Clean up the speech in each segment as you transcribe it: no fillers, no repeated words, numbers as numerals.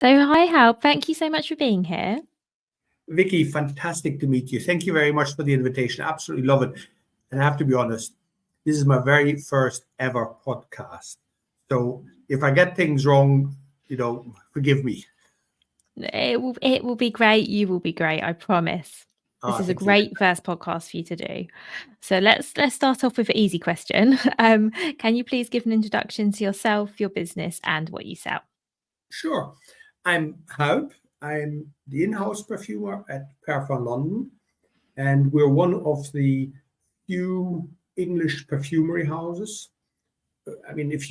So, hi, Hal. Thank you so much for being here. Vicky, fantastic to meet you. Thank you very much for the invitation. Absolutely love it. And I have to be honest, this is my very first ever podcast. So if I get things wrong, forgive me. It will be great. You will be great. I promise. This is a Thank you. great first podcast for you to do. So let's start off with an easy question. Can you please give an introduction to yourself, your business, and what you sell? Sure. I'm Huib. I'm the in-house perfumer at Parfum London, and we're one of the few English perfumery houses. I mean, if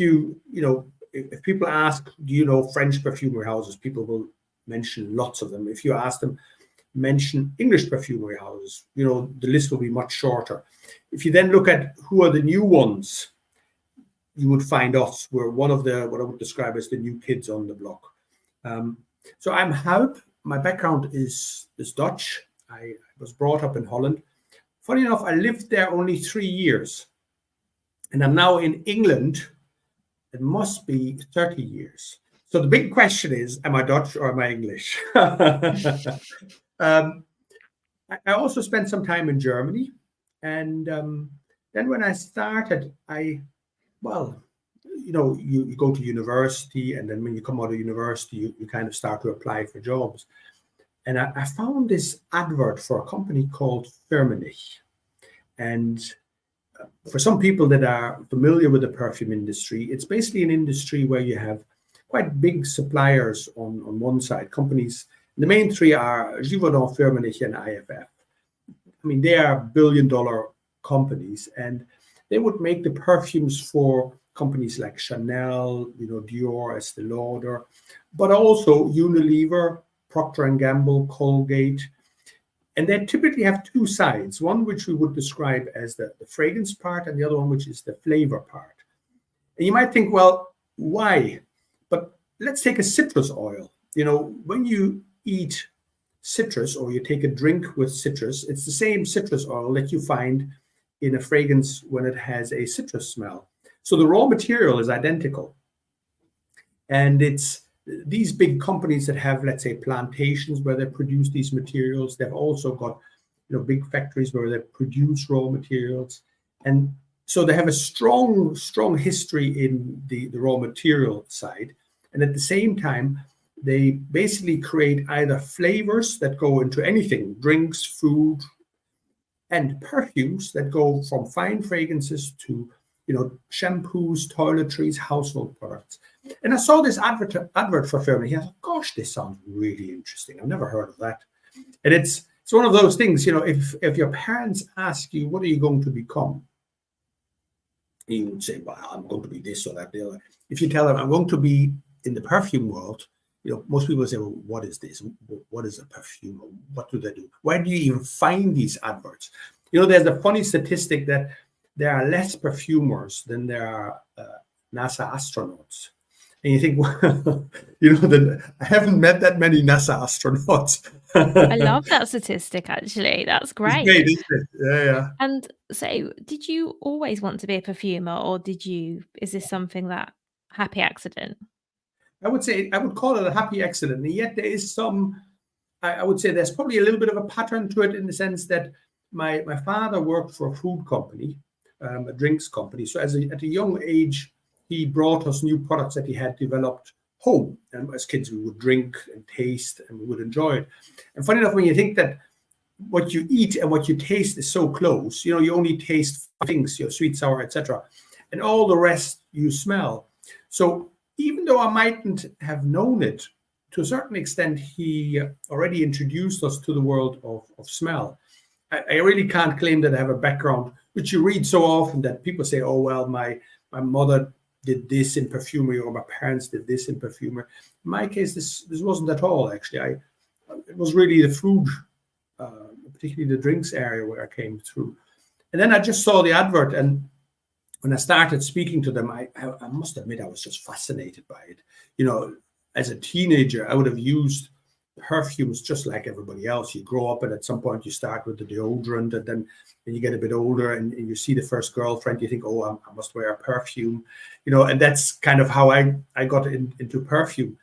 people ask, do you know French perfumery houses? People will mention lots of them. If you ask them, mention English perfumery houses, the list will be much shorter. If you then look at who are the new ones, you would find us. We're one of the, what I would describe as the new kids on the block. So I'm Huib. My background is Dutch. I was brought up in Holland. Funny enough, I lived there only 3 years. And I'm now in England. It must be 30 years. So the big question is, am I Dutch or am I English? I also spent some time in Germany. And then when I started, you go to university, and then when you come out of university, you kind of start to apply for jobs. And I found this advert for a company called Firmenich. And for some people that are familiar with the perfume industry, it's basically an industry where you have quite big suppliers on one side, companies. The main three are Givaudan, Firmenich, and IFF. I mean, they are billion-dollar companies, and they would make the perfumes for companies like Chanel, Dior, Estee Lauder, but also Unilever, Procter & Gamble, Colgate. And they typically have two sides, one which we would describe as the fragrance part, and the other one which is the flavor part. And you might think, well, why? But let's take a citrus oil. When you eat citrus or you take a drink with citrus, it's the same citrus oil that you find in a fragrance when it has a citrus smell. So the raw material is identical. And it's these big companies that have, let's say, plantations where they produce these materials. They've also got, big factories where they produce raw materials. And so they have a strong, strong history in the raw material side. And at the same time, they basically create either flavors that go into anything, drinks, food, and perfumes that go from fine fragrances to, shampoos, toiletries, household products. And I saw this advert for Firmenich. I thought, gosh, this sounds really interesting. I've never heard of that. And it's one of those things, if your parents ask you, what are you going to become? You would say, well, I'm going to be this or that. The other. If you tell them, I'm going to be in the perfume world, most people say, well, what is this? What is a perfumer? What do they do? Where do you even find these adverts? There's a funny statistic that there are less perfumers than there are NASA astronauts. And you think, well, I haven't met that many NASA astronauts. I love that statistic, actually. That's great. It's great, isn't it? Yeah. And so, did you always want to be a perfumer, or is this something that happy accident? I would call it a happy accident. And yet there is I would say there's probably a little bit of a pattern to it, in the sense that my father worked for a food company, a drinks company. So at a young age, he brought us new products that he had developed home. And as kids, we would drink and taste and we would enjoy it. And funny enough, when you think that what you eat and what you taste is so close, you only taste things, sweet, sour, etc. And all the rest you smell. So even though I mightn't have known it, to a certain extent, he already introduced us to the world of smell. I really can't claim that I have a background, which you read so often that people say, oh, well, my mother did this in perfumery, or my parents did this in perfumery. In my case, this wasn't at all, actually. It was really the food, particularly the drinks area, where I came through. And then I just saw the advert, and when I started speaking to them, I must admit I was just fascinated by it. As a teenager, I would have used perfumes just like everybody else. You grow up, and at some point you start with the deodorant, and then you get a bit older, and you see the first girlfriend, you think, oh, I must wear a perfume, and that's kind of how I got into perfume.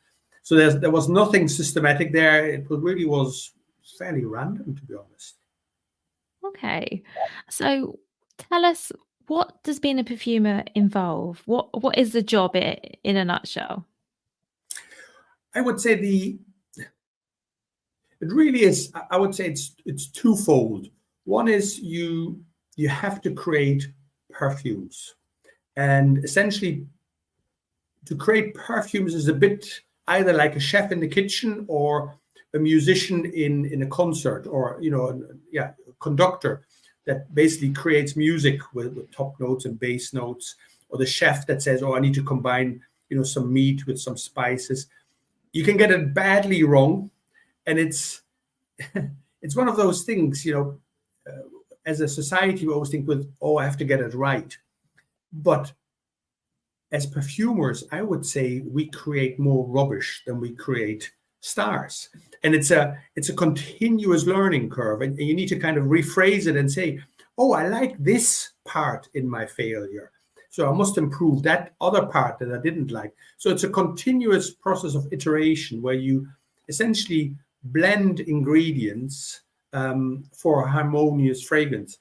So there was nothing systematic there. It really was fairly random, to be honest. Okay. So tell us, what does being a perfumer involve? What is the job in a nutshell? I would say it really is. I would say it's twofold. One is you have to create perfumes, and essentially to create perfumes is a bit either like a chef in the kitchen or a musician in a concert, or a conductor that basically creates music with top notes and bass notes, or the chef that says, oh, I need to combine some meat with some spices. You can get it badly wrong, and it's it's one of those things, as a society we always think with, oh, I have to get it right. But as perfumers, I would say we create more rubbish than we create stars. And it's a continuous learning curve. And you need to kind of rephrase it and say, oh, I like this part in my failure, so I must improve that other part that I didn't like. So it's a continuous process of iteration where you essentially blend ingredients for a harmonious fragrance.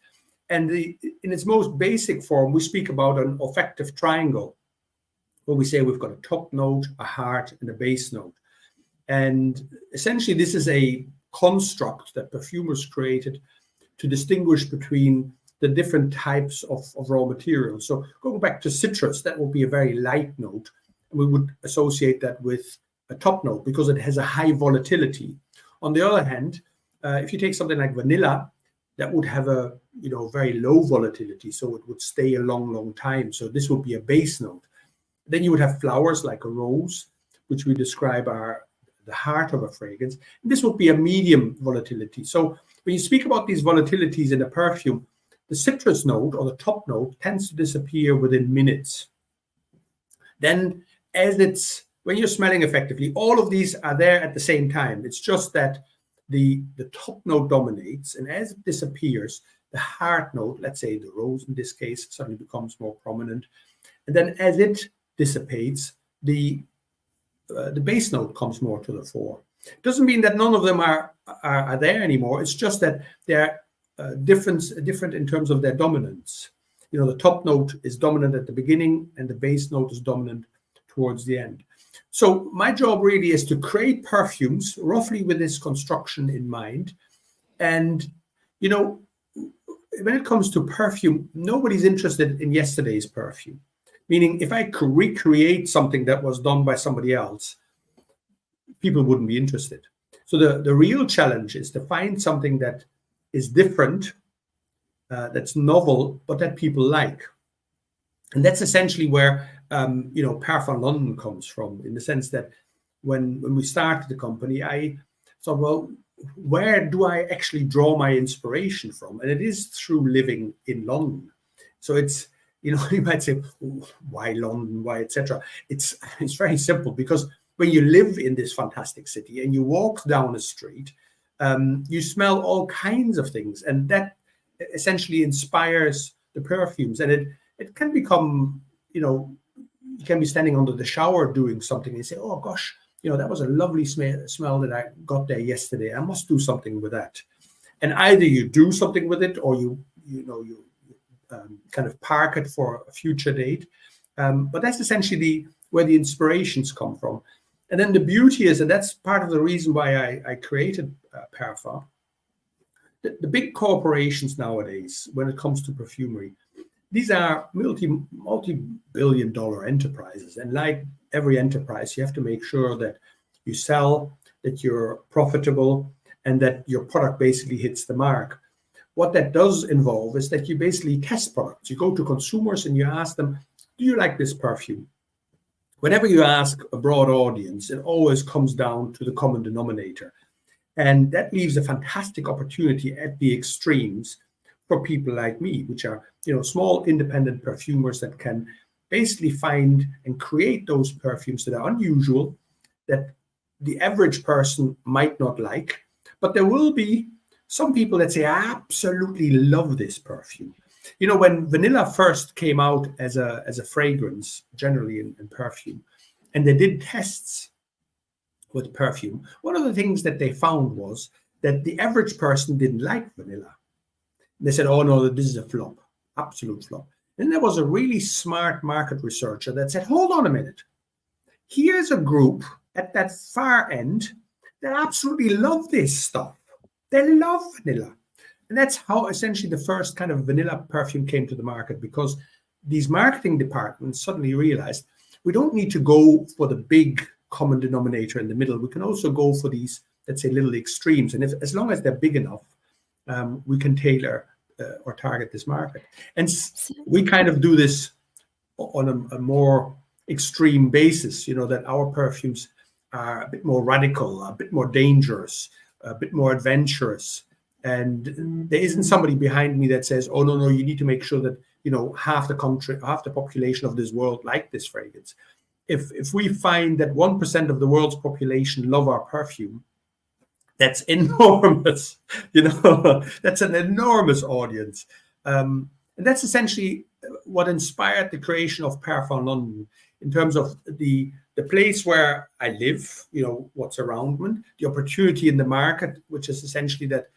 And in its most basic form, we speak about an olfactive triangle, where we say we've got a top note, a heart, and a base note. And essentially, this is a construct that perfumers created to distinguish between the different types of raw materials. So going back to citrus, that would be a very light note. And we would associate that with a top note because it has a high volatility. On the other hand, if you take something like vanilla, that would have a very low volatility, so it would stay a long time. So this would be a base note. Then you would have flowers like a rose, which we describe are the heart of a fragrance. And this would be a medium volatility. So when you speak about these volatilities in a perfume, the citrus note or the top note tends to disappear within minutes. Then when you're smelling effectively, all of these are there at the same time. It's just that the top note dominates, and as it disappears, the heart note, let's say the rose in this case, suddenly becomes more prominent. And then as it dissipates, the base note comes more to the fore. It doesn't mean that none of them are there anymore. It's just that they're different in terms of their dominance. The top note is dominant at the beginning, and the base note is dominant towards the end. So my job really is to create perfumes roughly with this construction in mind. And when it comes to perfume, nobody's interested in yesterday's perfume. Meaning, if I could recreate something that was done by somebody else, people wouldn't be interested. So the real challenge is to find something that is different, that's novel, but that people like. And that's essentially where Parfum London comes from, in the sense that when we started the company, I thought, well, where do I actually draw my inspiration from? And it is through living in London. So it's, you might say, why London, why, etc. It's very simple, because when you live in this fantastic city and you walk down a street, you smell all kinds of things, and that essentially inspires the perfumes. And it can become, you can be standing under the shower doing something and say, oh gosh, that was a lovely smell that I got there yesterday. I must do something with that. And either you do something with it, or you kind of park it for a future date. But that's essentially where the inspirations come from. And then the beauty is, and that's part of the reason why I created Parfum, the big corporations nowadays, when it comes to perfumery, these are multi-billion dollar enterprises. And like every enterprise, you have to make sure that you sell, that you're profitable, and that your product basically hits the mark. What that does involve is that you basically test products. You go to consumers and you ask them, do you like this perfume? Whenever you ask a broad audience, it always comes down to the common denominator. And that leaves a fantastic opportunity at the extremes for people like me, which are small independent perfumers that can basically find and create those perfumes that are unusual, that the average person might not like, but there will be some people that say, I absolutely love this perfume. When vanilla first came out as a fragrance, generally in perfume, and they did tests with perfume, one of the things that they found was that the average person didn't like vanilla. They said, oh no, this is a flop, absolute flop. Then there was a really smart market researcher that said, hold on a minute. Here's a group at that far end that absolutely love this stuff. They love vanilla. And that's how essentially the first kind of vanilla perfume came to the market, because these marketing departments suddenly realized we don't need to go for the big common denominator in the middle. We can also go for these, let's say, little extremes. And as long as they're big enough, we can tailor or target this market. And we kind of do this on a more extreme basis, that our perfumes are a bit more radical, a bit more dangerous, a bit more adventurous. And there isn't somebody behind me that says, oh, no, you need to make sure that, half the country, half the population of this world like this fragrance. If we find that 1% of the world's population love our perfume, that's enormous. That's an enormous audience. And that's essentially what inspired the creation of Parfum London, in terms of the place where I live, what's around me, the opportunity in the market, which is essentially that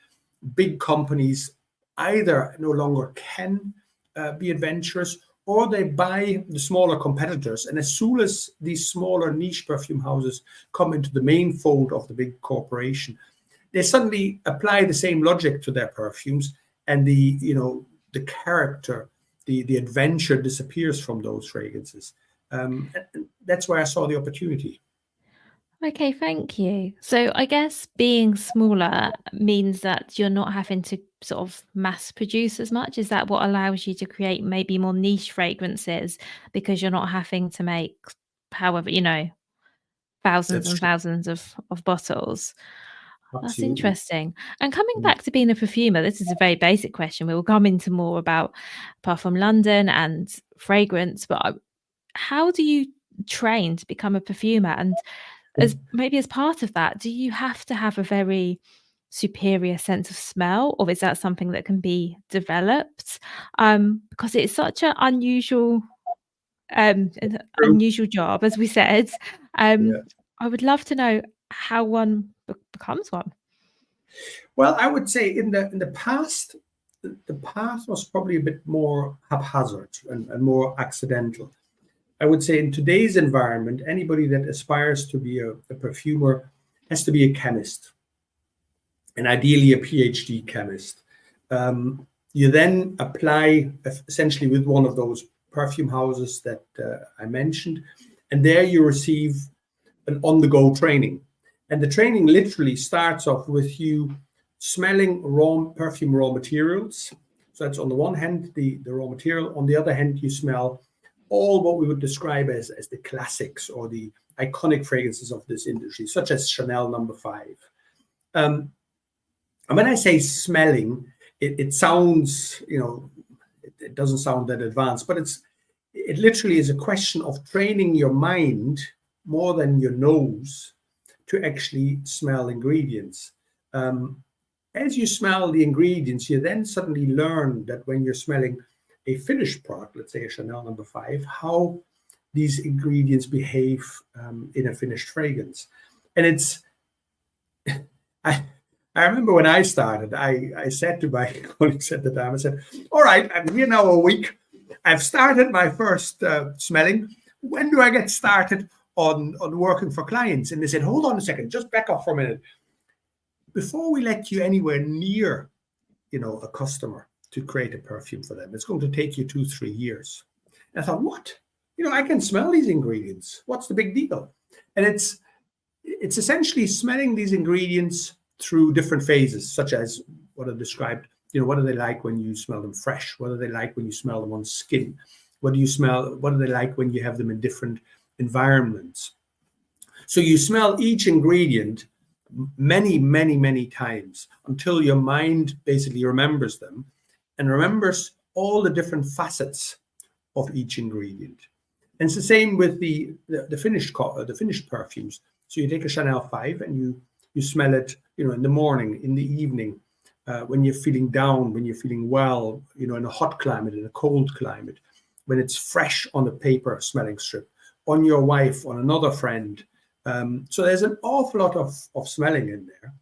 big companies either no longer can be adventurous, or they buy the smaller competitors. And as soon as these smaller niche perfume houses come into the main fold of the big corporation, they suddenly apply the same logic to their perfumes, and the character, the adventure disappears from those fragrances. And that's where I saw the opportunity. Okay, thank you. So I guess being smaller means that you're not having to sort of mass produce as much. Is that what allows you to create maybe more niche fragrances, because you're not having to make however, thousands That's and true. thousands of bottles? That's Absolutely. interesting. And coming back to being a perfumer, this is a very basic question. We will come into more about Parfum London and fragrance, but how do you train to become a perfumer? And as part of that, do you have to have a very superior sense of smell, or is that something that can be developed? Because it's such an True. unusual job, as we said. Yeah. I would love to know how one becomes one. Well, I would say in the past, the path was probably a bit more haphazard and more accidental. I would say in today's environment, anybody that aspires to be a perfumer has to be a chemist, and ideally a PhD chemist. You then apply essentially with one of those perfume houses that I mentioned, and there you receive an on-the-go training. And the training literally starts off with you smelling perfume raw materials. So that's on the one hand, the raw material. On the other hand, you smell all what we would describe as the classics or the iconic fragrances of this industry, such as Chanel No. 5. And when I say smelling, it sounds, it doesn't sound that advanced, but it literally is a question of training your mind more than your nose to actually smell ingredients. As you smell the ingredients, you then suddenly learn that when you're smelling a finished product, let's say a Chanel No. 5, how these ingredients behave in a finished fragrance. And it's, I remember when I started, I said to my colleagues at the time, I said, all right, I'm here now a week. I've started my first smelling. When do I get started on working for clients? And they said, hold on a second, just back up for a minute. Before we let you anywhere near, a customer to create a perfume for them, it's going to take you 2-3 years. And I thought, what? I can smell these ingredients. What's the big deal? And it's essentially smelling these ingredients through different phases, such as what I described. What do they like when you smell them fresh? What do they like when you smell them on skin? What do they like when you have them in different environments? So you smell each ingredient many, many, many times until your mind basically remembers them and remembers all the different facets of each ingredient. And it's the same with the finished perfumes. So you take a Chanel 5 and you smell it, in the morning, in the evening, when you're feeling down, when you're feeling well, in a hot climate, in a cold climate, when it's fresh on a paper smelling strip, on your wife, on another friend, So there's an awful lot of smelling in there.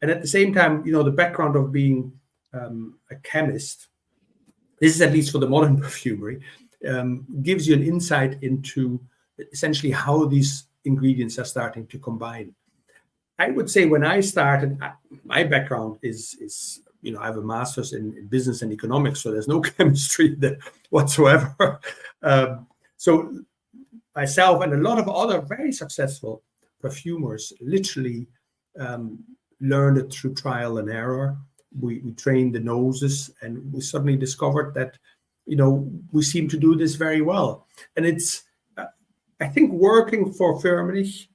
And at the same time, the background of being a chemist, this is at least for the modern perfumery, gives you an insight into essentially how these ingredients are starting to combine. I would say when I started, my background is I have a master's in business and economics, so there's no chemistry there whatsoever. So myself and a lot of other very successful perfumers literally learned it through trial and error. We trained the noses, and we suddenly discovered that we seem to do this very well. And it's I think working for Firmenich,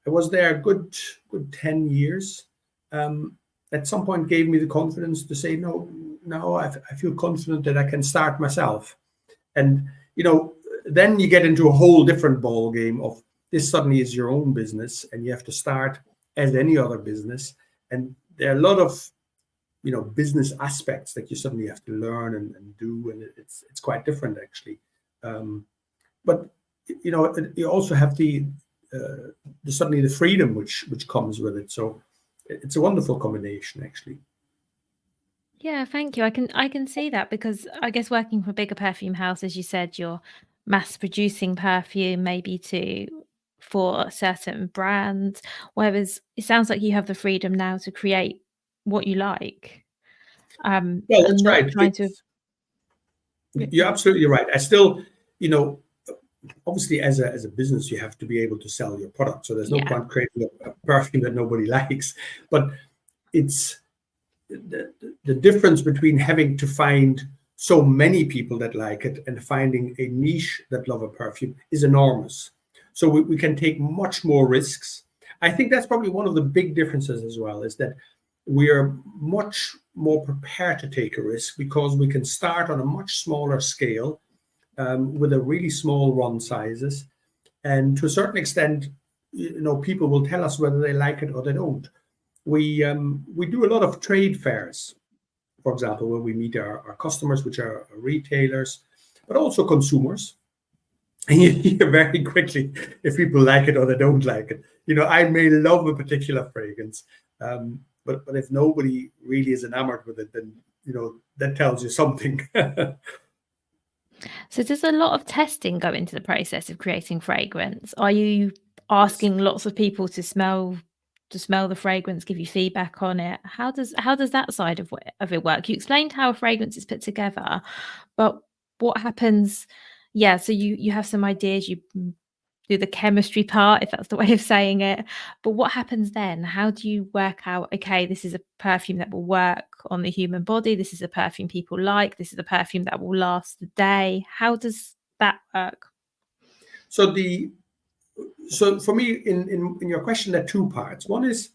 I was there a good 10 years. At some point gave me the confidence to say, no, I feel confident that I can start myself. And, then you get into a whole different ball game of this suddenly is your own business, and you have to start as any other business. And there are a lot of, business aspects that you suddenly have to learn and do. And it's quite different, actually. But, you also have suddenly the freedom which comes with it. So it's a wonderful combination, actually. Yeah, thank you. I can see that, because I guess working for a bigger perfume house, as you said, you're mass producing perfume maybe for certain brands, whereas it sounds like you have the freedom now to create what you like, Well, and that's not right. trying to. You're absolutely right. I still, obviously as a business, you have to be able to sell your product. So there's no Yeah, point creating a perfume that nobody likes. But it's the difference between having to find so many people that like it and finding a niche that love a perfume is enormous. So we can take much more risks. I think that's probably one of the big differences as well, is that we are much more prepared to take a risk because we can start on a much smaller scale with a really small run sizes. And to a certain extent, people will tell us whether they like it or they don't. We do a lot of trade fairs, for example, where we meet our customers, which are retailers, but also consumers. And you hear very quickly if people like it or they don't like it. I may love a particular fragrance, but if nobody really is enamored with it, then that tells you something. so does a lot of testing go into the process of creating fragrance? Are you Yes. asking lots of people to smell the fragrance, give you feedback on it? How does that side of it work? You explained how a fragrance is put together, but what happens? Yeah, so you have some ideas, you do the chemistry part, if that's the way of saying it. But what happens then? How do you work out, okay, this is a perfume that will work on the human body, this is a perfume people like, this is a perfume that will last the day? How does that work? So so for me, in your question, there are two parts. One is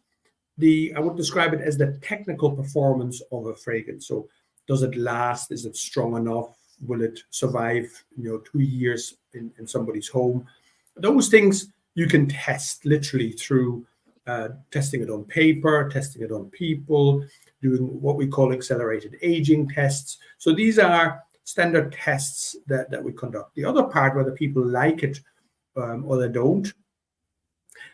I would describe it as the technical performance of a fragrance. So does it last? Is it strong enough? Will it survive, 2 years in somebody's home? Those things you can test literally through testing it on paper, testing it on people, doing what we call accelerated aging tests. So these are standard tests that we conduct. The other part, whether people like it or they don't,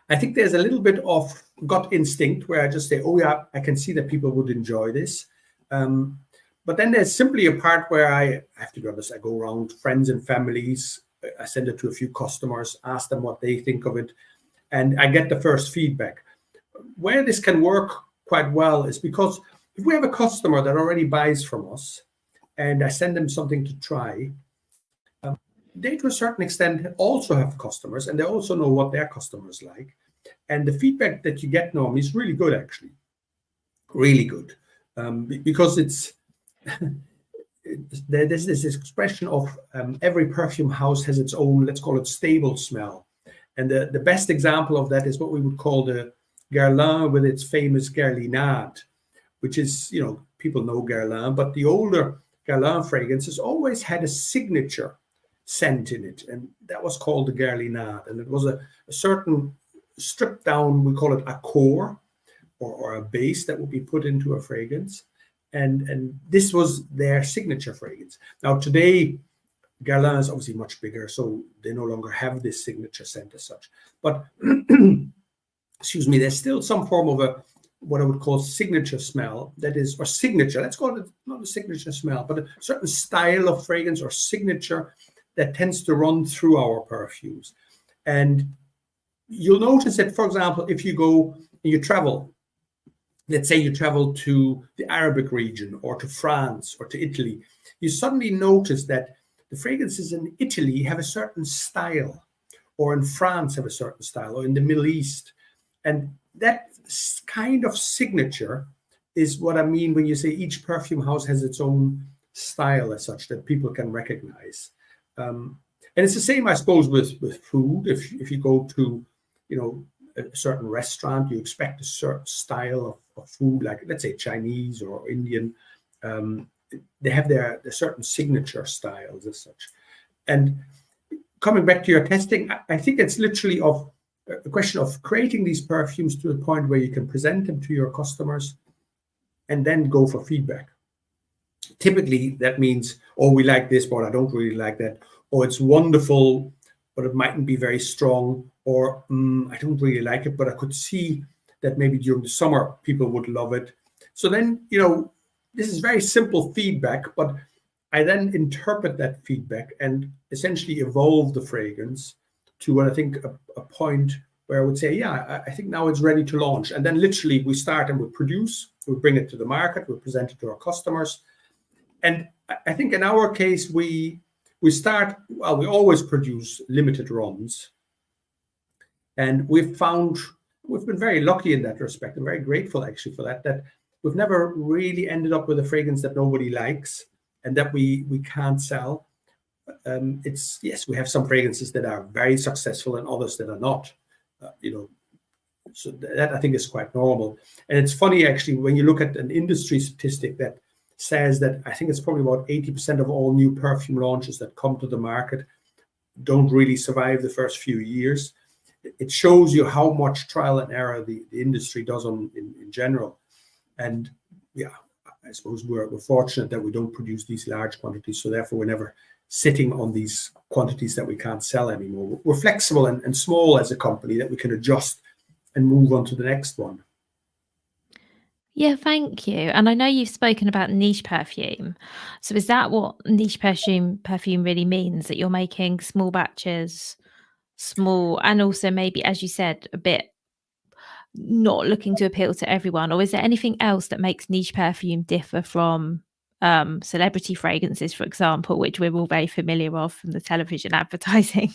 I think there's a little bit of gut instinct where I just say, oh yeah, I can see that people would enjoy this. But then there's simply a part where I have to be honest, I go around friends and families, I send it to a few customers, ask them what they think of it, and I get the first feedback. Where this can work quite well is because if we have a customer that already buys from us and I send them something to try, they to a certain extent also have customers and they also know what their customers like. And the feedback that you get normally is really good, actually, really good, because there's this expression of every perfume house has its own, let's call it, stable smell. And the best example of that is what we would call the Guerlain with its famous Guerlinade, which is, people know Guerlain, but the older Guerlain fragrances always had a signature scent in it. And that was called the Guerlinade. And it was a certain stripped down, we call it a core or a base that would be put into a fragrance. And this was their signature fragrance. Now, today, Guerlain is obviously much bigger, so they no longer have this signature scent as such. But excuse me, there's still some form of a what I would call signature smell that is, or signature, let's call it not a signature smell, but a certain style of fragrance or signature that tends to run through our perfumes. And you'll notice that, for example, if you go and you travel, let's say you travel to the Arabic region or to France or to Italy, you suddenly notice that the fragrances in Italy have a certain style, or in France have a certain style, or in the Middle East. And that kind of signature is what I mean when you say each perfume house has its own style as such that people can recognize. And it's the same, I suppose, with food. If you go to, a certain restaurant, you expect a certain style of food, like let's say Chinese or Indian. They have their certain signature styles as such. And coming back to your testing, I think it's literally a question of creating these perfumes to the point where you can present them to your customers and then go for feedback. Typically, that means, oh, we like this, but I don't really like that. Or it's wonderful, but it mightn't be very strong. Or I don't really like it, but I could see that maybe during the summer people would love it. So then, this is very simple feedback, but I then interpret that feedback and essentially evolve the fragrance to what I think a point where I would say, yeah, I think now it's ready to launch. And then literally we start and we produce, we bring it to the market, we present it to our customers. And I think in our case, we always produce limited runs. And we've been very lucky in that respect and very grateful actually for that we've never really ended up with a fragrance that nobody likes and that we can't sell. Yes, we have some fragrances that are very successful and others that are not, so that I think is quite normal. And it's funny actually when you look at an industry statistic that says that I think it's probably about 80% of all new perfume launches that come to the market don't really survive the first few years. It shows you how much trial and error the industry does in general. And yeah, I suppose we're fortunate that we don't produce these large quantities, so therefore we're never sitting on these quantities that we can't sell anymore. We're flexible and small as a company that we can adjust and move on to the next one. Yeah, thank you. And I know you've spoken about niche perfume. So is that what niche perfume really means? That you're making small batches, small, and also maybe, as you said, a bit not looking to appeal to everyone? Or is there anything else that makes niche perfume differ from celebrity fragrances, for example, which we're all very familiar of from the television advertising?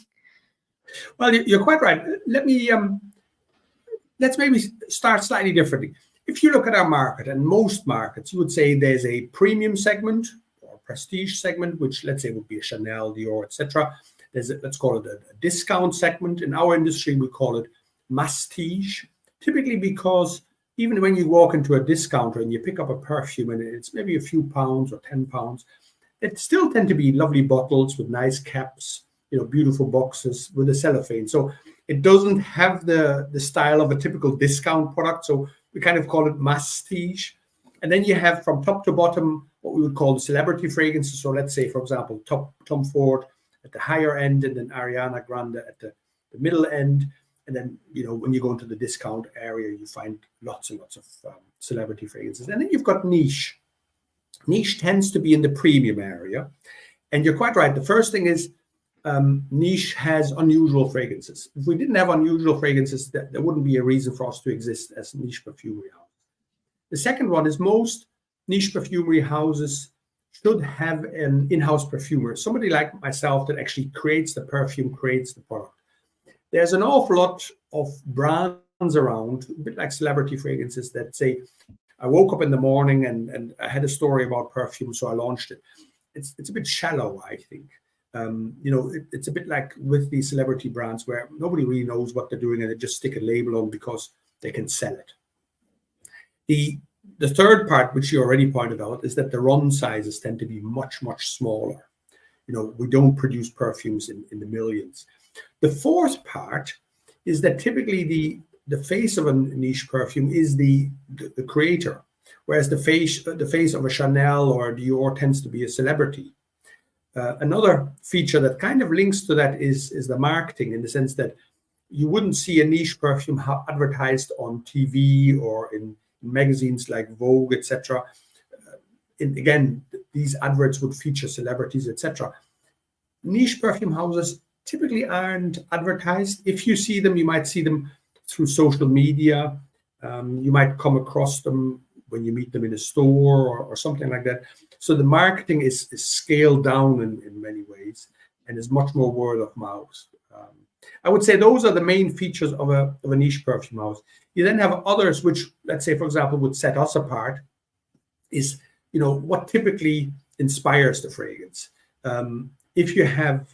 Well, you're quite right. Let's maybe start slightly differently. If you look at our market, and most markets, you would say there's a premium segment or prestige segment, which let's say would be a Chanel, Dior, etc. Let's call it a discount segment. In our industry, we call it mastige, typically because even when you walk into a discounter and you pick up a perfume and it's maybe a few pounds or 10 pounds, it still tend to be lovely bottles with nice caps, beautiful boxes with a cellophane. So it doesn't have the style of a typical discount product. So we kind of call it mastige. And then you have from top to bottom what we would call the celebrity fragrances. So let's say, for example, Tom Ford at the higher end, and then Ariana Grande at the middle end. And then, when you go into the discount area, you find lots and lots of celebrity fragrances. And then you've got niche. Niche tends to be in the premium area. And you're quite right. The first thing is niche has unusual fragrances. If we didn't have unusual fragrances, there wouldn't be a reason for us to exist as niche perfumery house. The second one is most niche perfumery houses should have an in-house perfumer, somebody like myself that actually creates the perfume, creates the product. There's an awful lot of brands around, a bit like celebrity fragrances, that say, I woke up in the morning and I had a story about perfume, so I launched it. It's a bit shallow, I think. It's a bit like with these celebrity brands where nobody really knows what they're doing and they just stick a label on because they can sell it. The third part, which you already pointed out, is that the run sizes tend to be much, much smaller. We don't produce perfumes in the millions. The fourth part is that typically the face of a niche perfume is the creator, whereas the face of a Chanel or a Dior tends to be a celebrity. Another feature that kind of links to that is the marketing, in the sense that you wouldn't see a niche perfume advertised on TV or in magazines like Vogue, etc. Again, these adverts would feature celebrities, etc. Niche perfume houses typically aren't advertised. If you see them, you might see them through social media. You might come across them when you meet them in a store or something like that. So the marketing is scaled down in many ways and is much more word of mouth. I would say those are the main features of a niche perfume house. You then have others which, let's say, for example, would set us apart is, what typically inspires the fragrance. If you have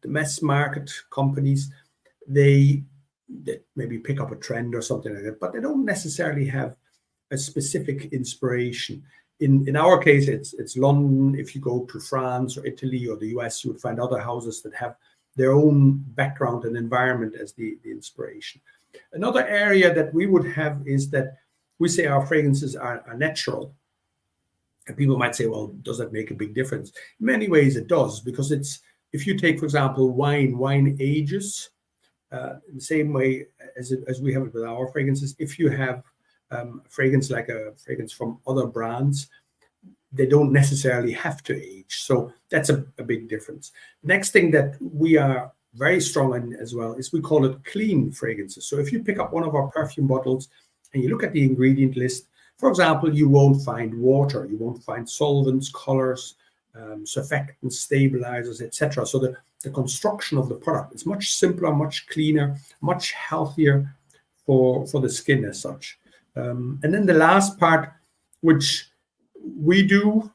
the mass market companies, they maybe pick up a trend or something like that, but they don't necessarily have a specific inspiration. In our case, it's London. If you go to France or Italy or the US, you would find other houses that have their own background and environment as the inspiration. Another area that we would have is that we say our fragrances are natural. And people might say, well, does that make a big difference? In many ways it does, because if you take, for example, wine ages in the same way as we have it with our fragrances. If you have a fragrance like a fragrance from other brands, they don't necessarily have to age. So that's a big difference. Next thing that we are very strong in as well is we call it clean fragrances. So if you pick up one of our perfume bottles and you look at the ingredient list, for example, you won't find water, you won't find solvents, colors, surfactants, stabilizers, etc. So the construction of the product is much simpler, much cleaner, much healthier for the skin as such. And then the last part, which we do,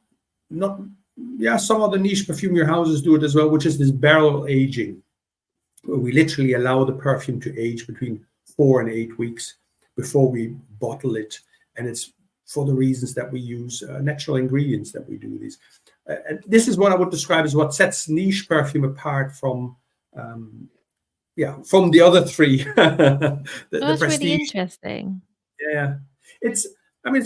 some other niche perfumery houses do it as well, which is this barrel aging, where we literally allow the perfume to age between 4 and 8 weeks before we bottle it. And it's for the reasons that we use natural ingredients that we do these. And this is what I would describe as what sets niche perfume apart from the other three. the That's prestige. really interesting. Yeah, it's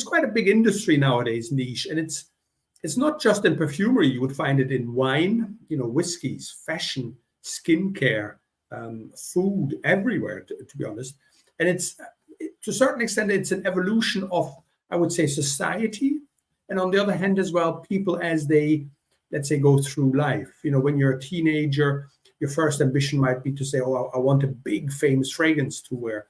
quite a big industry nowadays, niche, and it's not just in perfumery. You would find it in wine, whiskeys, fashion, skincare, food, everywhere, to be honest. And it's, to a certain extent, it's an evolution of, I would say, society. And on the other hand as well, people as they, let's say, go through life. When you're a teenager, your first ambition might be to say, oh, I want a big famous fragrance to wear.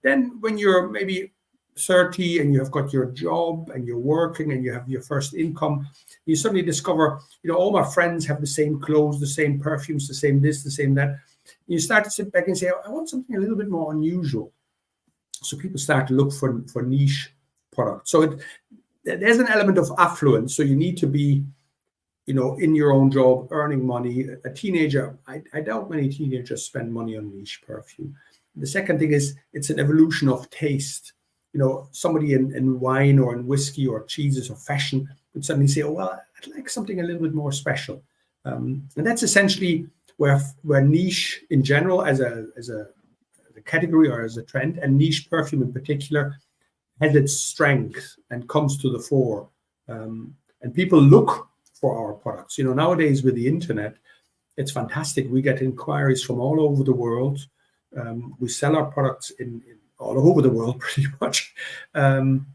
Then when you're maybe 30 and you have got your job and you're working and you have your first income, you suddenly discover, all my friends have the same clothes, the same perfumes, the same this, the same that. You start to sit back and say, I want something a little bit more unusual. So people start to look for niche products. So there's an element of affluence. So you need to be, in your own job, earning money. A teenager, I doubt many teenagers spend money on niche perfume. The second thing is it's an evolution of taste. Somebody in wine or in whiskey or cheeses or fashion would suddenly say, oh, well, I'd like something a little bit more special. And that's essentially where niche in general as a category or as a trend, and niche perfume in particular, has its strength and comes to the fore. And people look for our products. Nowadays with the internet, it's fantastic. We get inquiries from all over the world. We sell our products in all over the world, pretty much. And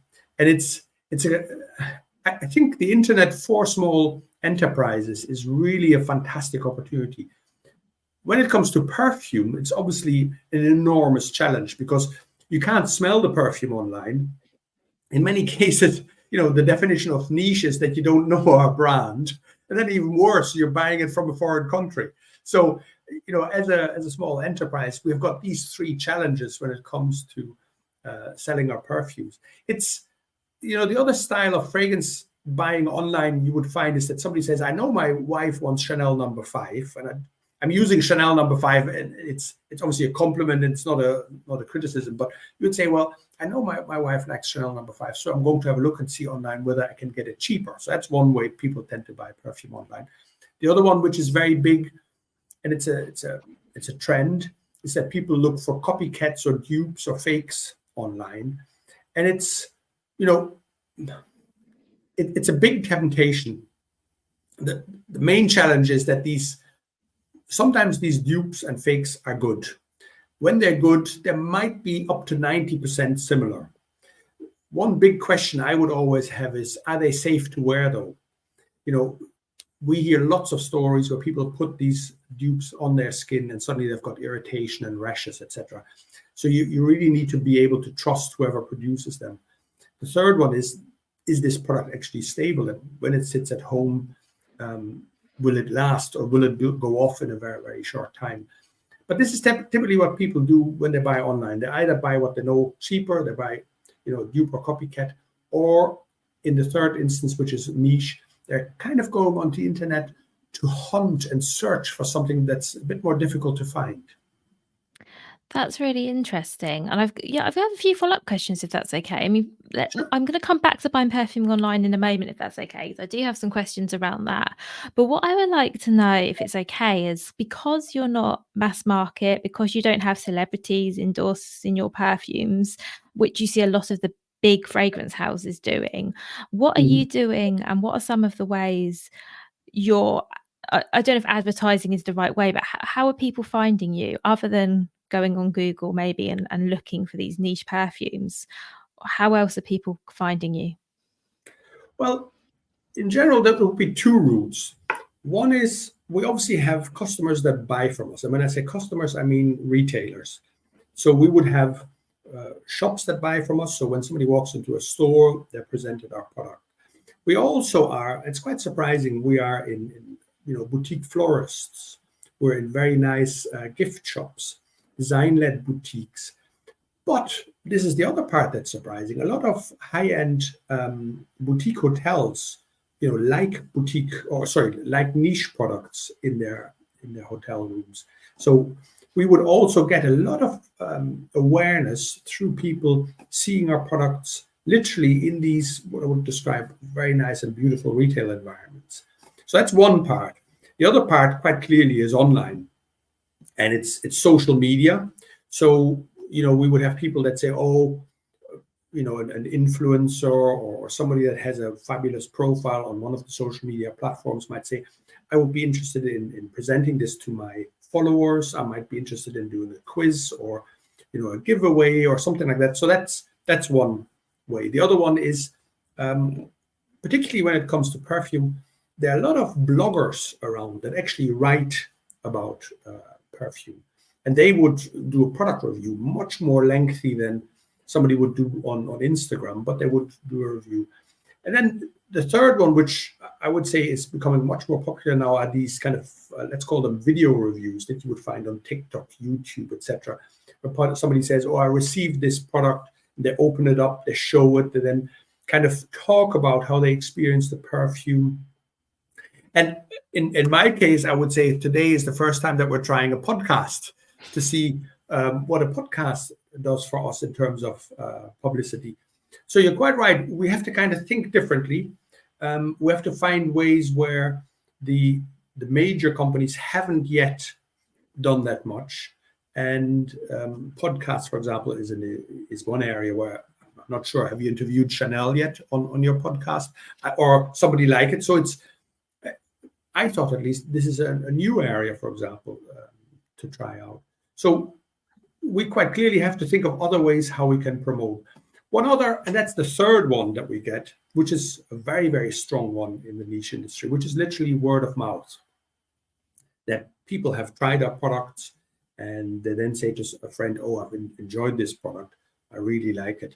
I think the internet for small enterprises is really a fantastic opportunity. When it comes to perfume, it's obviously an enormous challenge because you can't smell the perfume online. In many cases, the definition of niche is that you don't know our brand. And then even worse, you're buying it from a foreign country. So, as a small enterprise, we've got these three challenges when it comes to selling our perfumes. It's, the other style of fragrance buying online you would find is that somebody says, I know my wife wants Chanel No. 5, and I'm using Chanel No. 5, and it's obviously a compliment, and it's not a criticism, but you would say, well, I know my wife likes Chanel No. 5, so I'm going to have a look and see online whether I can get it cheaper. So that's one way people tend to buy perfume online. The other one, which is very big, and it's a trend, is that people look for copycats or dupes or fakes online, and it's it's a big temptation. The main challenge is that sometimes these dupes and fakes are good. when they're good, they might be up to 90% similar. One big question I would always have is, are they safe to wear though? We hear lots of stories where people put these dupes on their skin and suddenly they've got irritation and rashes, etc. So you really need to be able to trust whoever produces them. The third one is this product actually stable? And when it sits at home, will it last, or will it go off in a very, very short time? But this is typically what people do when they buy online. They either buy what they know cheaper, they buy dupe or copycat, or in the third instance, which is niche, they're kind of going onto the internet to hunt and search for something that's a bit more difficult to find. That's really interesting. And I've got a few follow-up questions if that's okay. I mean, Sure. I'm going to come back to buying perfume online in a moment if that's okay, 'cause I do have some questions around that. But what I would like to know, if it's okay, is because you're not mass market, because you don't have celebrities endorsing your perfumes, which you see a lot of the big fragrance houses doing, what are you doing, and what are some of the ways you're I don't know if advertising is the right way, but how are people finding you other than going on Google maybe and looking for these niche perfumes? How else are people finding you? Well, in general, there will be two routes. One is we obviously have customers that buy from us. And when I say customers, I mean retailers. So we would have shops that buy from us. So when somebody walks into a store, they're presented our product. We also are, it's quite surprising, we are in boutique florists. We're in very nice gift shops, design-led boutiques. But this is the other part that's surprising. A lot of high-end boutique hotels, like niche products in their hotel rooms. So we would also get a lot of awareness through people seeing our products literally in these, what I would describe, very nice and beautiful retail environments. So that's one part. The other part, quite clearly, is online, and it's social media. So we would have people that say, an influencer or somebody that has a fabulous profile on one of the social media platforms might say, I would be interested in presenting this to my followers. I might be interested in doing a quiz or a giveaway or something like that. So that's one way. The other one is, particularly when it comes to perfume, there are a lot of bloggers around that actually write about perfume, and they would do a product review much more lengthy than somebody would do on Instagram, but they would do a review. And then the third one, which I would say is becoming much more popular now, are these kind of, let's call them video reviews that you would find on TikTok, YouTube, etc. Where somebody says, I received this product, they open it up, they show it, they then kind of talk about how they experienced the perfume. And in my case, I would say today is the first time that we're trying a podcast to see what a podcast does for us in terms of publicity. So you're quite right. We have to kind of think differently. We have to find ways where the major companies haven't yet done that much. And podcasts, for example, is one area where I'm not sure. Have you interviewed Chanel yet on your podcast or somebody like it? So I thought at least this is a new area, for example, to try out. So we quite clearly have to think of other ways how we can promote. One other, and that's the third one that we get, which is a very, very strong one in the niche industry, which is literally word of mouth. That people have tried our products and they then say to a friend, I've enjoyed this product. I really like it.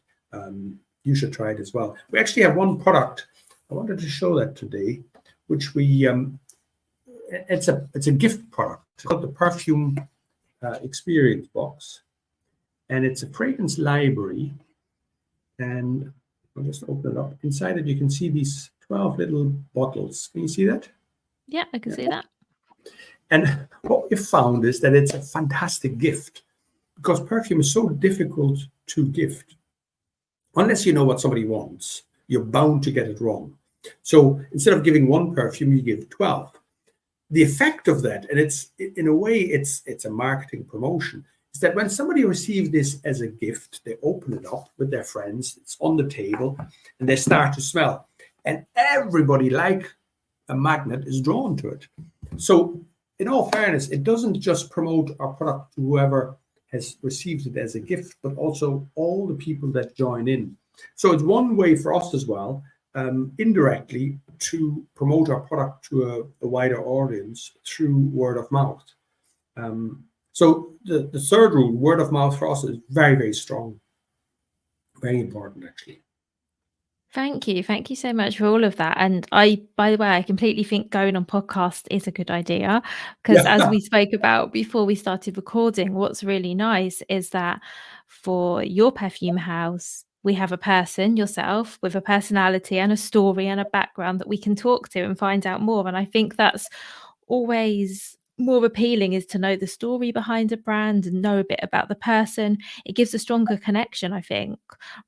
You should try it as well. We actually have one product. I wanted to show that today, which we, it's a gift product. It's called the Perfume Experience Box. And it's a fragrance library. And I'll just open it up. Inside it, you can see these 12 little bottles. Can you see that? Yeah, I can see that. And what we found is that it's a fantastic gift because perfume is so difficult to gift. Unless you know what somebody wants, you're bound to get it wrong. So instead of giving one perfume, you give 12. The effect of that, and it's in a way, it's a marketing promotion, is that when somebody receives this as a gift, they open it up with their friends, it's on the table, and they start to smell. And everybody, like a magnet, is drawn to it. So in all fairness, it doesn't just promote our product to whoever has received it as a gift, but also all the people that join in. So it's one way for us as well, indirectly, to promote our product to a wider audience through word of mouth. So the third rule, word of mouth for us, is very, very strong, very important actually. Thank you. Thank you so much for all of that. And by the way, I completely think going on podcast is a good idea because as Yeah, we spoke about before we started recording, what's really nice is that for your perfume house, we have a person, yourself, with a personality and a story and a background that we can talk to and find out more. And I think that's always more appealing, is to know the story behind a brand and know a bit about the person. It gives a stronger connection, I think,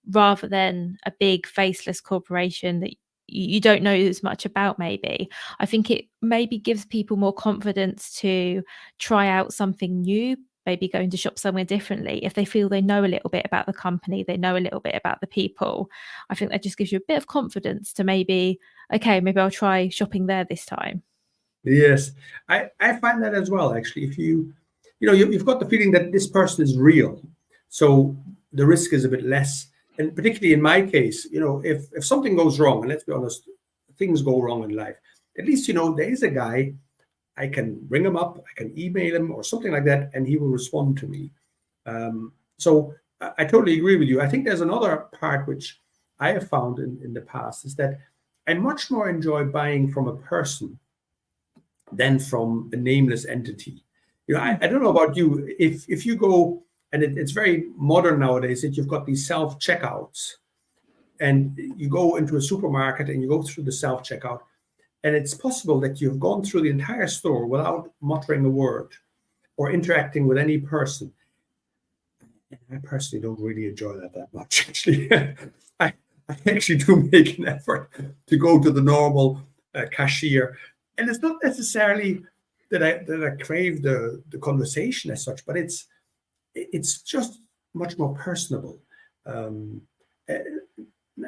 rather than a big faceless corporation that you don't know as much about maybe. I think it maybe gives people more confidence to try out something new, maybe going to shop somewhere differently. If they feel they know a little bit about the company, they know a little bit about the people, I think that just gives you a bit of confidence to maybe, okay, maybe I'll try shopping there this time. yes, I find that as well. Actually, if you've got the feeling that this person is real, so the risk is a bit less. And particularly in my case, if something goes wrong, and let's be honest, things go wrong in life. At least there is a guy. I can ring him up, I can email him or something like that, and he will respond to me. So I totally agree with you. I think there's another part which I have found in the past, is that I much more enjoy buying from a person than from a nameless entity. I don't know about you. If you go, and it's very modern nowadays, that you've got these self checkouts, and you go into a supermarket and you go through the self checkout, and it's possible that you've gone through the entire store without muttering a word or interacting with any person. I personally don't really enjoy that much. Actually, I actually do make an effort to go to the normal cashier, and it's not necessarily that I crave the conversation as such, but it's just much more personable. Um,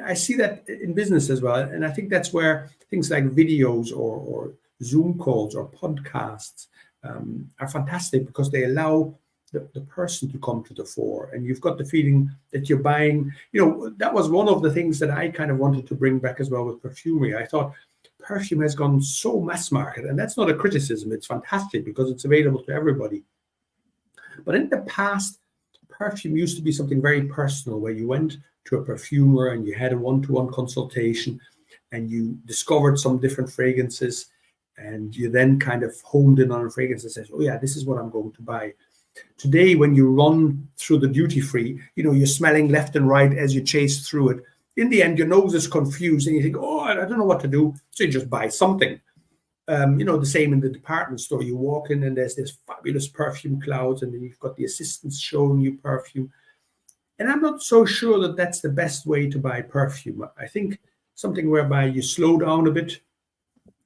I see that in business as well, and I think that's where things like videos or Zoom calls or podcasts are fantastic, because they allow the person to come to the fore, and you've got the feeling that you're buying. That was one of the things that I kind of wanted to bring back as well with perfumery. I thought perfume has gone so mass market, and that's not a criticism. It's fantastic because it's available to everybody. But in the past, perfume used to be something very personal, where you went to a perfumer and you had a one-to-one consultation, and you discovered some different fragrances, and you then kind of homed in on a fragrance and says, oh yeah, this is what I'm going to buy. Today, when you run through the duty free, you're smelling left and right as you chase through it. In the end, your nose is confused and you think, oh, I don't know what to do. So you just buy something. The same in the department store. You walk in and there's this fabulous perfume clouds, and then you've got the assistants showing you perfume. And I'm not so sure that that's the best way to buy perfume. I think something whereby you slow down a bit,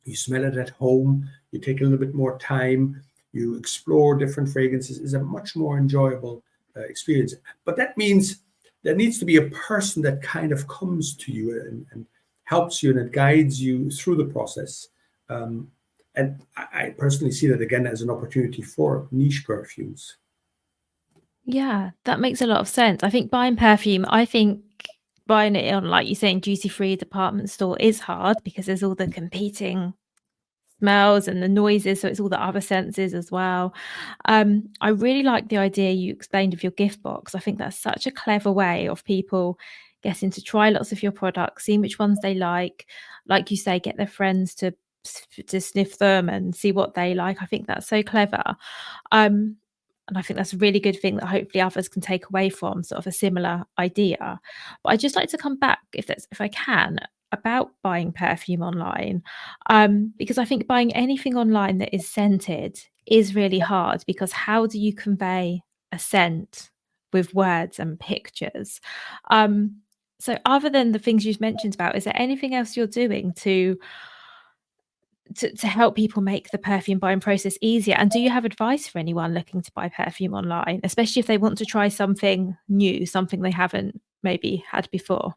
you smell it at home, you take a little bit more time, you explore different fragrances, is a much more enjoyable experience. But that means there needs to be a person that kind of comes to you and helps you, and it guides you through the process. And I personally see that again as an opportunity for niche perfumes. Yeah, that makes a lot of sense. I think buying perfume, I think buying it on, like you're saying, duty free department store is hard because there's all the competing smells and the noises, so it's all the other senses as well. I really like the idea you explained of your gift box. I think that's such a clever way of people getting to try lots of your products, seeing which ones they like you say, get their friends to sniff them and see what they like. I think that's so clever. Um, and I think that's a really good thing that hopefully others can take away from sort of a similar idea. But I'd just like to come back, if I can, about buying perfume online, because I think buying anything online that is scented is really hard, because how do you convey a scent with words and pictures? So other than the things you've mentioned about, is there anything else you're doing to help people make the perfume buying process easier? And do you have advice for anyone looking to buy perfume online, especially if they want to try something new, something they haven't maybe had before?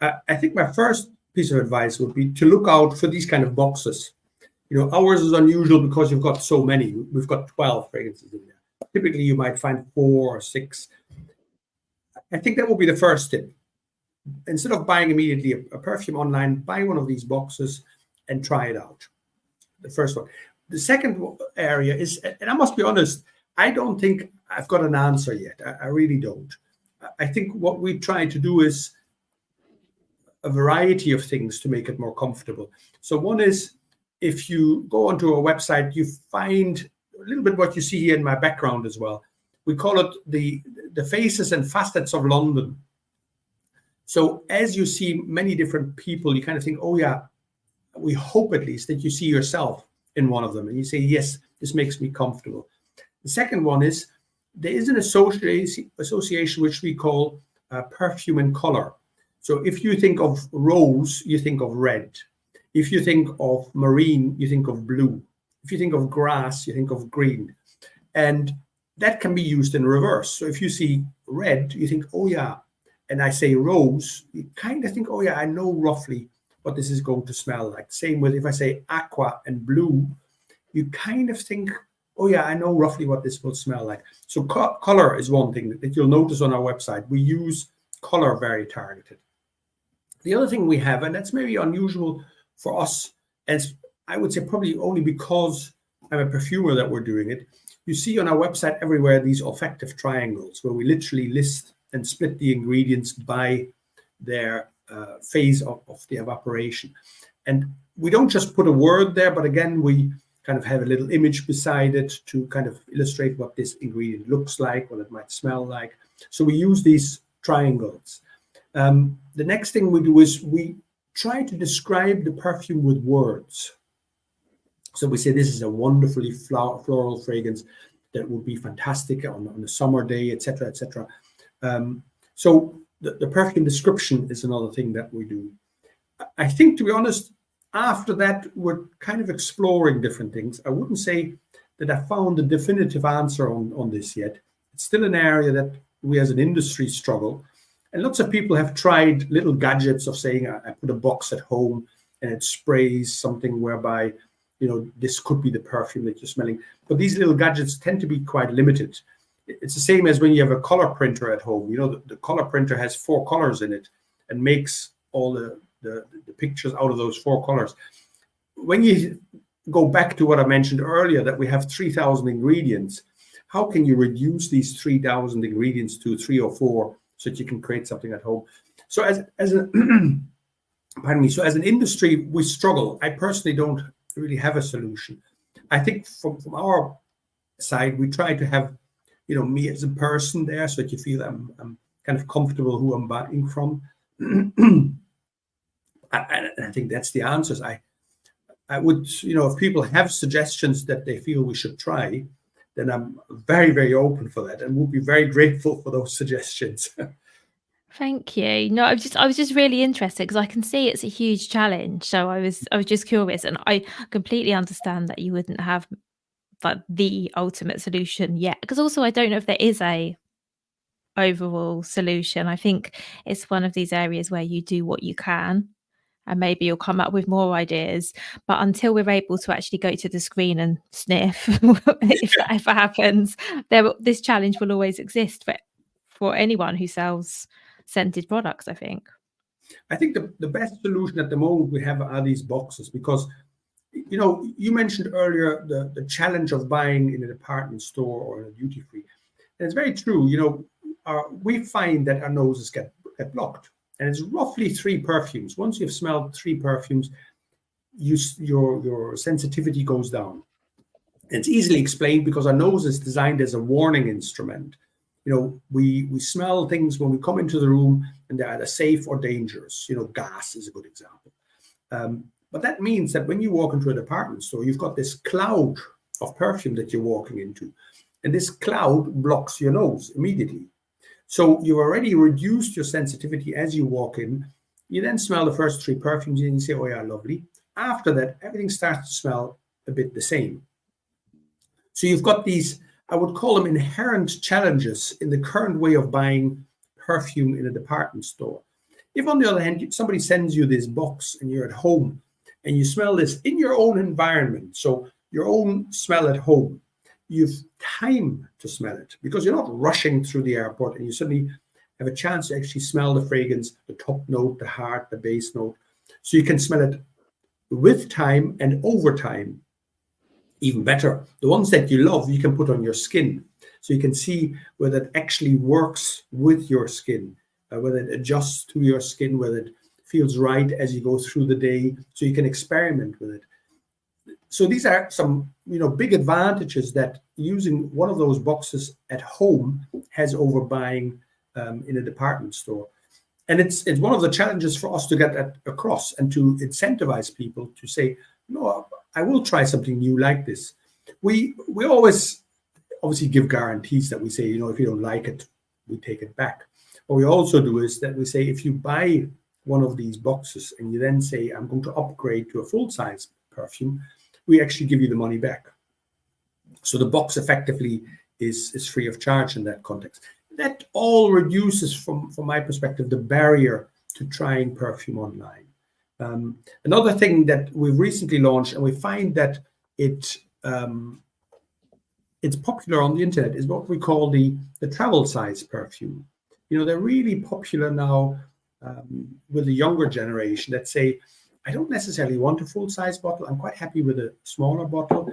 I think my first piece of advice would be to look out for these kind of boxes. Ours is unusual because you've got so many. We've got 12 fragrances in there. Typically, you might find 4 or 6. I think that will be the first tip. Instead of buying immediately a perfume online, buy one of these boxes and try it out. The first one. The second area is, and I must be honest, I don't think I've got an answer yet. I really don't. I think what we try to do is a variety of things to make it more comfortable. So one is, if you go onto a website, you find a little bit what you see here in my background as well. We call it the faces and facets of London. So as you see many different people, you kind of think, oh yeah, we hope at least that you see yourself in one of them. And you say, yes, this makes me comfortable. The second one is, there is an association which we call perfume and color. So if you think of rose, you think of red. If you think of marine, you think of blue. If you think of grass, you think of green. And that can be used in reverse. So if you see red, you think, oh yeah. And I say rose, you kind of think, oh yeah, I know roughly what this is going to smell like. Same with if I say aqua and blue, you kind of think, oh yeah, I know roughly what this will smell like. So color is one thing that you'll notice on our website. We use color very targeted. The other thing we have, and that's maybe unusual for us, and I would say probably only because I'm a perfumer that we're doing it, you see on our website everywhere these olfactive triangles where we literally list and split the ingredients by their phase of the evaporation. And we don't just put a word there, but again, we kind of have a little image beside it to kind of illustrate what this ingredient looks like, what it might smell like. So we use these triangles. The next thing we do is we try to describe the perfume with words. So we say this is a wonderfully floral fragrance that would be fantastic on a summer day, etc., etc. So the perfume description is another thing that we do. I think, to be honest, after that, we're kind of exploring different things. I wouldn't say that I found a definitive answer on this yet. It's still an area that we as an industry struggle. And lots of people have tried little gadgets of saying, I put a box at home and it sprays something whereby, you know, this could be the perfume that you're smelling. But these little gadgets tend to be quite limited. It's the same as when you have a color printer at home. You know, the color printer has 4 colors in it and makes all the pictures out of those 4 colors. When you go back to what I mentioned earlier, that we have 3,000 ingredients, how can you reduce these 3,000 ingredients to 3 or 4 so that you can create something at home? So as an industry, we struggle. I personally don't really have a solution. I think from our side, we try to have, you know, me as a person there so that you feel I'm kind of comfortable who I'm buying from. I think that's the answers. I would, you know, if people have suggestions that they feel we should try, then I'm very, very open for that and would be very grateful for those suggestions. Thank you. No, I was just really interested because I can see it's a huge challenge. So I was just curious, and I completely understand that you wouldn't have like the ultimate solution yet. Because also I don't know if there is a overall solution. I think it's one of these areas where you do what you can and maybe you'll come up with more ideas. But until we're able to actually go to the screen and sniff, if that ever happens, this challenge will always exist for anyone who sells scented products, I think. I think the best solution at the moment we have are these boxes because, you know, you mentioned earlier the challenge of buying in a department store or in a duty free. And it's very true. You know, we find that our noses get blocked. And it's roughly 3 perfumes. Once you've smelled 3 perfumes, your sensitivity goes down. And it's easily explained because our nose is designed as a warning instrument. You know, we smell things when we come into the room and they're either safe or dangerous. You know, gas is a good example. But that means that when you walk into a department store, you've got this cloud of perfume that you're walking into. And this cloud blocks your nose immediately. So you've already reduced your sensitivity as you walk in. You then smell the first 3 perfumes and you say, oh yeah, lovely. After that, everything starts to smell a bit the same. So you've got these, I would call them inherent challenges in the current way of buying perfume in a department store. If on the other hand, somebody sends you this box and you're at home and you smell this in your own environment, so your own smell at home, you've time to smell it because you're not rushing through the airport and you suddenly have a chance to actually smell the fragrance, the top note, the heart, the base note. So you can smell it with time and over time. Even better, the ones that you love, you can put on your skin. So you can see whether it actually works with your skin, whether it adjusts to your skin, whether it feels right as you go through the day. So you can experiment with it. So these are some, big advantages that using one of those boxes at home has over buying in a department store. And it's one of the challenges for us to get that across and to incentivize people to say, no, I will try something new like this. We always obviously give guarantees that we say, if you don't like it, we take it back. What we also do is that we say, if you buy one of these boxes and you then say, I'm going to upgrade to a full-size perfume, we actually give you the money back. So the box effectively is free of charge in that context. That all reduces, from my perspective, the barrier to trying perfume online. Another thing that we've recently launched, and we find that it's popular on the internet, is what we call the travel size perfume. They're really popular now with the younger generation that say, I don't necessarily want a full-size bottle. I'm quite happy with a smaller bottle.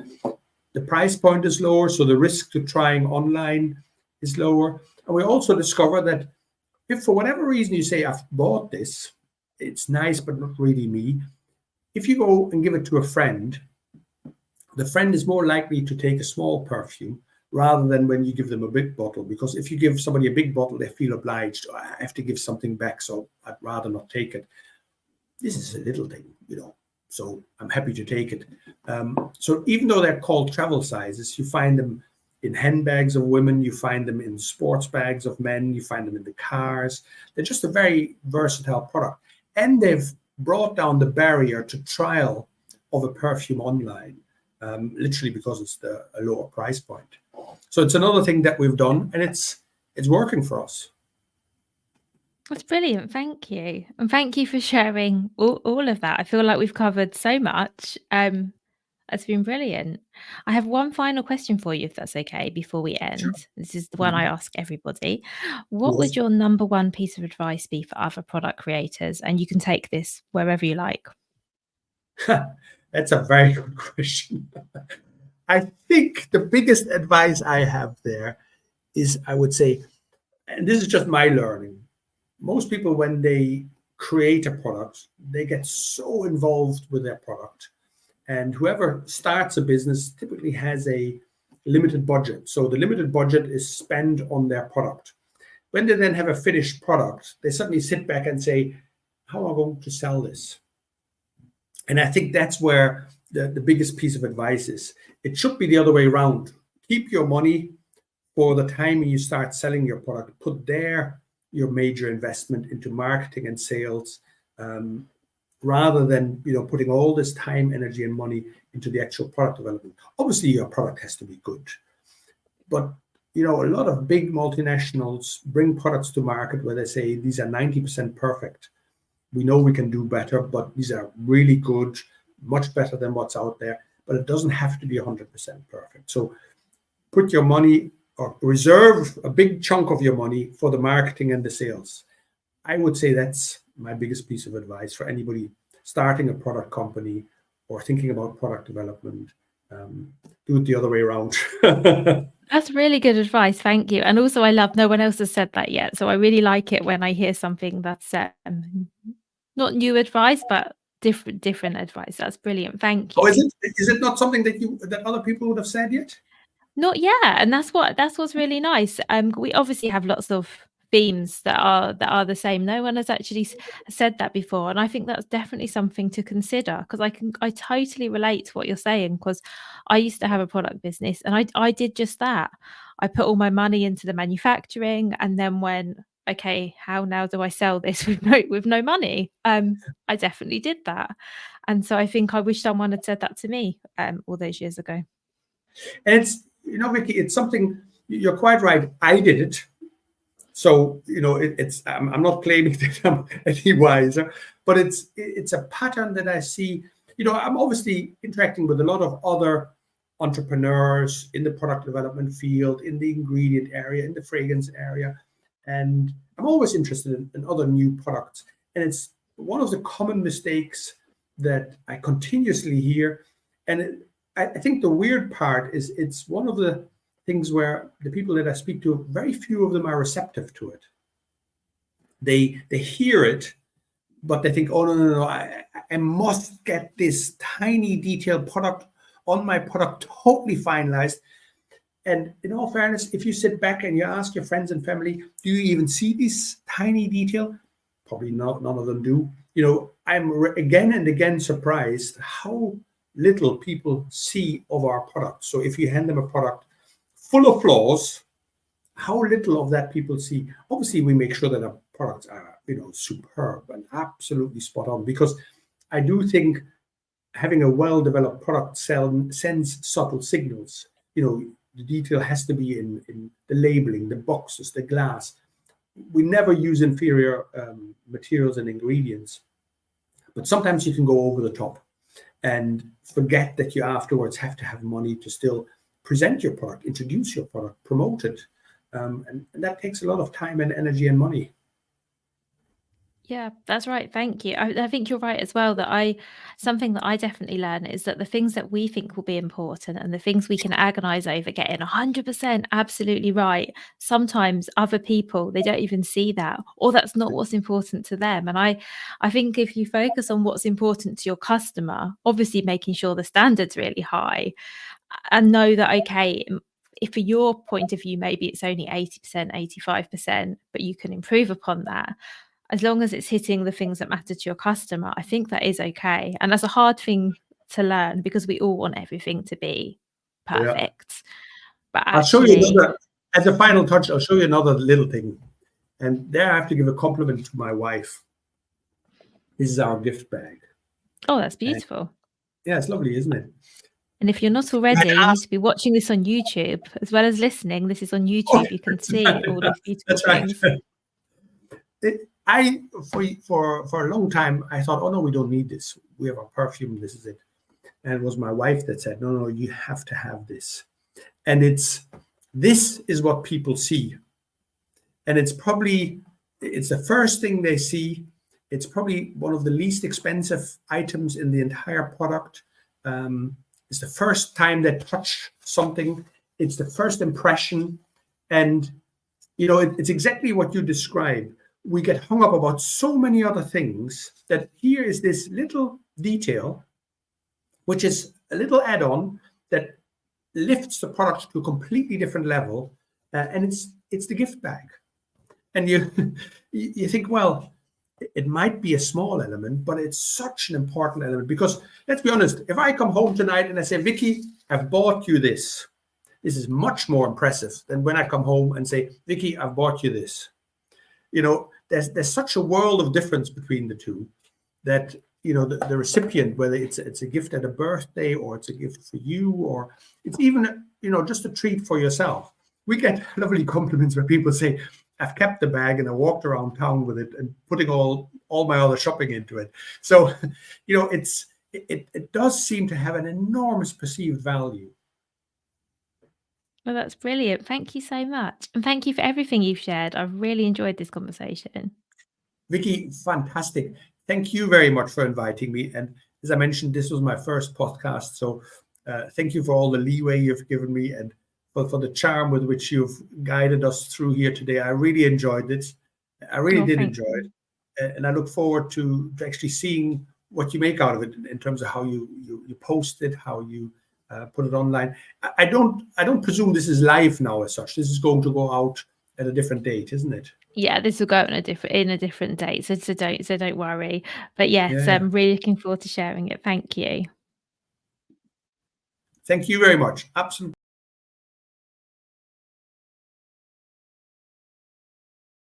The price point is lower, so the risk to trying online is lower. And we also discover that if for whatever reason you say, I've bought this, it's nice, but not really me. If you go and give it to a friend, the friend is more likely to take a small perfume rather than when you give them a big bottle. Because if you give somebody a big bottle, they feel obliged. I have to give something back, so I'd rather not take it. This is a little thing, so I'm happy to take it. So even though they're called travel sizes, you find them in handbags of women, you find them in sports bags of men, you find them in the cars. They're just a very versatile product. And they've brought down the barrier to trial of a perfume online, literally because it's a lower price point. So it's another thing that we've done, and it's working for us. That's brilliant. Thank you. And thank you for sharing all of that. I feel like we've covered so much. It's been brilliant. I have one final question for you, if that's okay, before we Sure. end. This is the one I ask everybody. What would Yes. your number one piece of advice be for other product creators? And you can take this wherever you like. That's a very good question. I think the biggest advice I have there is, I would say, and this is just my learning, most people, when they create a product, they get so involved with their product. And whoever starts a business typically has a limited budget. So the limited budget is spent on their product. When they then have a finished product, they suddenly sit back and say, how am I going to sell this? And I think that's where the biggest piece of advice is. It should be the other way around. Keep your money for the time you start selling your product. Put there your major investment into marketing and sales, rather than putting all this time, energy, and money into the actual product development. Obviously, your product has to be good, but a lot of big multinationals bring products to market where they say these are 90% perfect. We know we can do better, but these are really good, much better than what's out there. But it doesn't have to be 100% perfect. So put your money, or reserve a big chunk of your money for the marketing and the sales. I would say that's my biggest piece of advice for anybody starting a product company or thinking about product development. Do it the other way around. That's really good advice. Thank you. And also, I love no one else has said that yet. So I really like it when I hear something that's not new advice, but different advice. That's brilliant. Thank Oh, you. is it not something that other people would have said yet? Not yet, and that's what's really nice. We obviously have lots of themes that are the same. No one has actually said that before, and I think that's definitely something to consider because I totally relate to what you're saying because I used to have a product business and I did just that. I put all my money into the manufacturing and then went, okay, how now do I sell this with no money? I definitely did that, and so I think I wish someone had said that to me all those years ago. And it's, Vicky, it's something, you're quite right. I did it. So, I'm not claiming that I'm any wiser, but it's a pattern that I see. I'm obviously interacting with a lot of other entrepreneurs in the product development field, in the ingredient area, in the fragrance area. And I'm always interested in other new products. And it's one of the common mistakes that I continuously hear. And I think the weird part is it's one of the things where the people that I speak to, very few of them are receptive to it. They hear it, but they think, oh no, I must get this tiny detailed product on my product totally finalized. And in all fairness, if you sit back and you ask your friends and family, do you even see this tiny detail? Probably not. None of them do. I'm again and again surprised how little people see of our product. So if you hand them a product full of flaws, how little of that people see. Obviously, we make sure that our products are, superb and absolutely spot on, because I do think having a well-developed product sends subtle signals. The detail has to be in the labeling, the boxes, the glass. We never use inferior materials and ingredients, but sometimes you can go over the top and forget that you afterwards have to have money to still present your product, introduce your product, promote it. And that takes a lot of time and energy and money. Yeah, that's right. Thank you. I think you're right as well that something that I definitely learn is that the things that we think will be important and the things we can agonize over getting 100% absolutely right, sometimes other people, they don't even see that, or that's not what's important to them. And I think if you focus on what's important to your customer, obviously making sure the standard's really high, and know that, okay, if for your point of view, maybe it's only 80%, 85%, but you can improve upon that. As long as it's hitting the things that matter to your customer, I think that is okay. And that's a hard thing to learn because we all want everything to be Yeah. perfect. But I'll show you actually, another, as a final touch, I'll show you another little thing. And there I have to give a compliment to my wife. This is our gift bag. oh, that's And beautiful. yeah, it's lovely, isn't it? And if you're not already, you need to be watching this on YouTube as well as listening. This is on Oh, YouTube. You can see all these beautiful that's right. things. For a long time, I thought, oh no, we don't need this. We have our perfume. This is it. And it was my wife that said, no, you have to have this. And this is what people see. And it's the first thing they see. It's probably one of the least expensive items in the entire product. It's the first time they touch something. It's the first impression. And, it's exactly what you describe. We get hung up about so many other things that here is this little detail, which is a little add-on that lifts the product to a completely different level. And it's the gift bag. And you think, well, it might be a small element, but it's such an important element, because let's be honest, if I come home tonight and I say, Vicky, I've bought you this. This is much more impressive than when I come home and say, Vicky, I've bought you this. There's such a world of difference between the two that, the recipient, whether it's a gift at a birthday or it's a gift for you, or it's even, just a treat for yourself. We get lovely compliments where people say, I've kept the bag and I walked around town with it and putting all my other shopping into it. So, it does seem to have an enormous perceived value. Well, that's brilliant. Thank you so much. And thank you for everything you've shared. I've really enjoyed this conversation. Vicky, fantastic. Thank you very much for inviting me. And as I mentioned, this was my first podcast. So thank you for all the leeway you've given me and for the charm with which you've guided us through here today. I really enjoyed it. I really did enjoy it. And I look forward to actually seeing what you make out of it in terms of how you post it, how you put it online. I don't presume this is live now as such. This is going to go out at a different date, isn't it? Yeah, this will go on a different date. So don't worry. But yes, Yeah. I'm really looking forward to sharing it. Thank you. Thank you very much. Absolutely.